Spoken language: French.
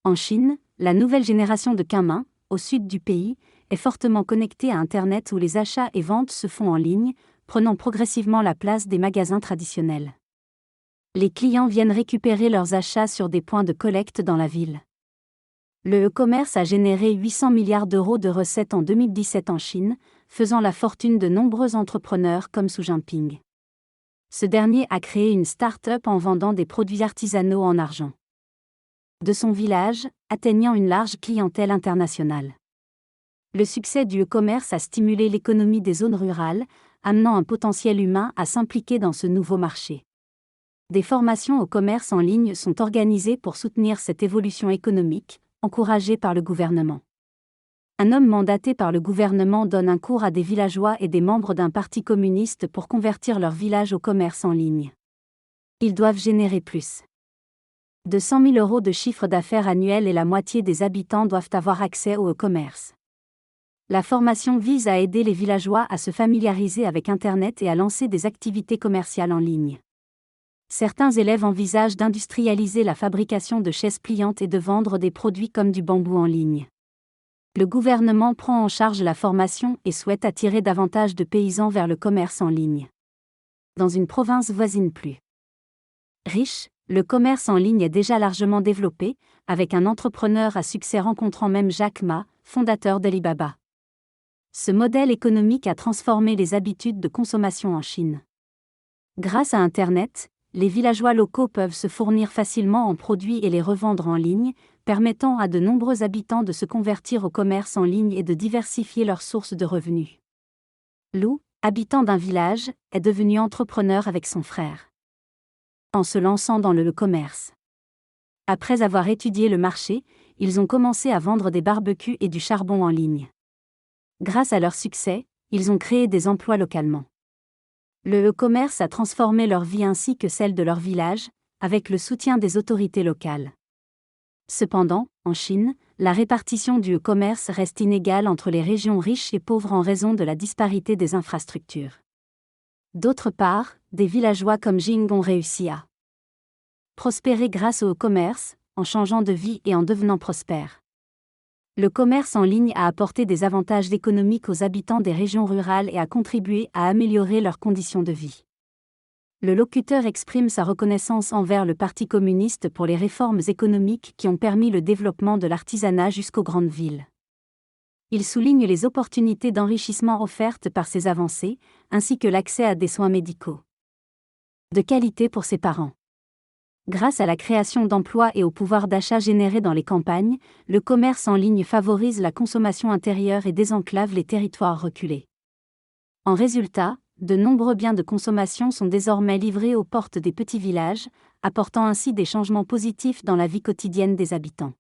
En Chine, la nouvelle génération de Kunming, au sud du pays, est fortement connectée à Internet où les achats et ventes se font en ligne, prenant progressivement la place des magasins traditionnels. Les clients viennent récupérer leurs achats sur des points de collecte dans la ville. Le e-commerce a généré 800 milliards d'euros de recettes en 2017 en Chine, faisant la fortune de nombreux entrepreneurs comme Xu Jinping. Ce dernier a créé une start-up en vendant des produits artisanaux en argent. De son village, atteignant une large clientèle internationale. Le succès du e-commerce a stimulé l'économie des zones rurales, amenant un potentiel humain à s'impliquer dans ce nouveau marché. Des formations au commerce en ligne sont organisées pour soutenir cette évolution économique, encouragée par le gouvernement. Un homme mandaté par le gouvernement donne un cours à des villageois et des membres d'un parti communiste pour convertir leur village au commerce en ligne. Ils doivent générer plus de 100 000 euros de chiffre d'affaires annuel et la moitié des habitants doivent avoir accès au e-commerce. La formation vise à aider les villageois à se familiariser avec Internet et à lancer des activités commerciales en ligne. Certains élèves envisagent d'industrialiser la fabrication de chaises pliantes et de vendre des produits comme du bambou en ligne. Le gouvernement prend en charge la formation et souhaite attirer davantage de paysans vers le commerce en ligne. Dans une province voisine plus riche, le commerce en ligne est déjà largement développé, avec un entrepreneur à succès rencontrant même Jack Ma, fondateur d'Alibaba. Ce modèle économique a transformé les habitudes de consommation en Chine. Grâce à Internet, les villageois locaux peuvent se fournir facilement en produits et les revendre en ligne, permettant à de nombreux habitants de se convertir au commerce en ligne et de diversifier leurs sources de revenus. Lou, habitant d'un village, est devenu entrepreneur avec son frère. En se lançant dans le commerce. Après avoir étudié le marché, ils ont commencé à vendre des barbecues et du charbon en ligne. Grâce à leur succès, ils ont créé des emplois localement. Le e-commerce a transformé leur vie ainsi que celle de leur village, avec le soutien des autorités locales. Cependant, en Chine, la répartition du e-commerce reste inégale entre les régions riches et pauvres en raison de la disparité des infrastructures. D'autre part, des villageois comme Jing ont réussi à prospérer grâce au e-commerce, en changeant de vie et en devenant prospères. Le commerce en ligne a apporté des avantages économiques aux habitants des régions rurales et a contribué à améliorer leurs conditions de vie. Le locuteur exprime sa reconnaissance envers le Parti communiste pour les réformes économiques qui ont permis le développement de l'artisanat jusqu'aux grandes villes. Il souligne les opportunités d'enrichissement offertes par ces avancées, ainsi que l'accès à des soins médicaux de qualité pour ses parents. Grâce à la création d'emplois et au pouvoir d'achat généré dans les campagnes, le commerce en ligne favorise la consommation intérieure et désenclave les territoires reculés. En résultat, de nombreux biens de consommation sont désormais livrés aux portes des petits villages, apportant ainsi des changements positifs dans la vie quotidienne des habitants.